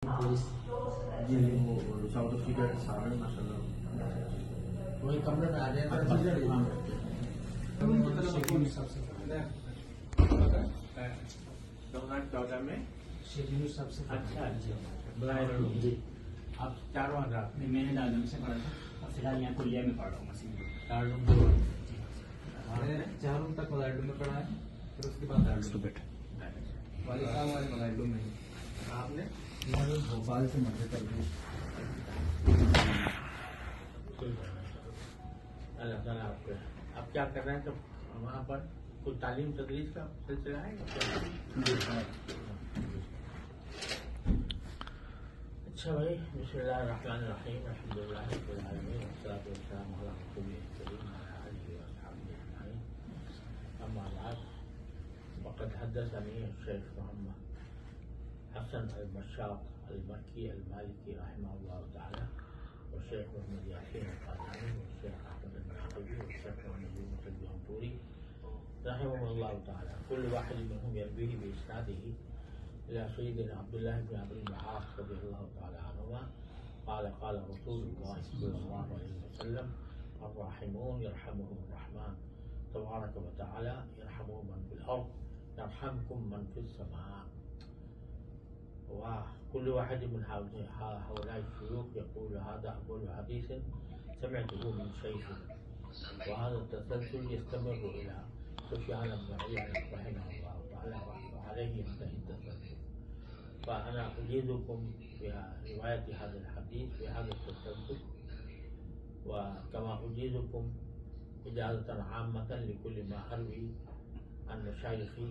जी वो south Africa के सारे माशाल्लाह वही कमरे में आ जाए में शेड्यूल सबसे अच्छा जी। आप चारों हज़ार मैंने दालम से पढ़ा था और फिलहाल यहाँ कुलिया में पढ़ रहा हूँ मसीह में। 4 रूम तक मलाइडू में पढ़ा है, फिर उसके बाद वाली साहब हमारे मलाइडू में। आपने भोपाल से मध्य प्रदेश। अल्लाह ताला आपके आप क्या कर रहे हैं तो वहाँ पर कुछ तालीम तदरीस का सिलसिला है अच्छा भाई बिस्मिल्लाहिर्रहमानिर्रहीम अल्हम्दुलिल्लाहि रब्बिल आलमीन वस्सलातु वस्सलामु अला रसूलिहिल करीम व अला आलिहि व अस्हाबिहि अजमईन अम्मा बाद फ़क़द हद्दसनी शेख मोहम्मद हसन अल-मशाक़ अल-मक्की अल-मालिकी रहमहुल्लाह ताला और शेख मोहम्मद यासीन अल-क़ादानी और शेख अहमद अल-मशरक़ी और शेख मोहम्मद यूनुस अल-जौनपुरी रहमहुल्लाह ताला कुल्लु वाहिद मिनहुम यरवीही बिइस्नादिही इला सय्यिदिना अब्दुल्लाह इब्न अबी अल-आस रज़ियल्लाहु ताला अन्हुमा क़ाल क़ाल रसूलुल्लाह सल्लल्लाहु अलैहि वसल्लम अर्राहिमून यरहमुहुमुर रहमान तबारक व तआला यरहमु मन फिल अर्ज़ यरहमकुम मन फिस समा। وكل واحد من هؤلاء الشيوخ يقول هذا أول حديث سمعته من شيخ، وهذا التسلسل يستمر إلى سفيان بن عيينة رحمه الله تعالى وعليه ينتهي التسلسل. فأنا أجيزكم برواية هذا الحديث بهذا التسلسل، وكما أجيزكم إجازة عامة لكل ما أروي عن مشايخي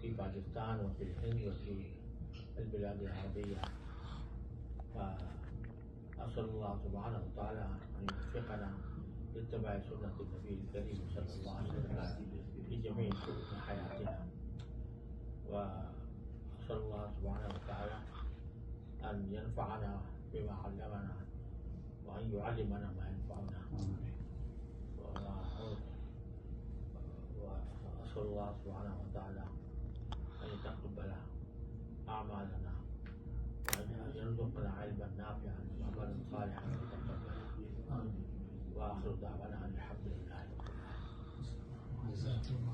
في باكستان وفي الهند وفي البلاد العربية. فأسأل الله سبحانه وتعالى أن يوفقنا لاتباع سنة النبي الكريم صلى الله عليه وسلم في جميع شؤون حياتنا، وأسأل الله سبحانه وتعالى أن ينفعنا بما علمنا وأن يعلمنا ما ينفعنا، وأسأل الله سبحانه وتعالى أن يتقبل أعمالنا وأن يرزقنا علما نافعا وعملا صالحا متقبلا، وآخر دعوانا أن الحمد لله رب العالمين.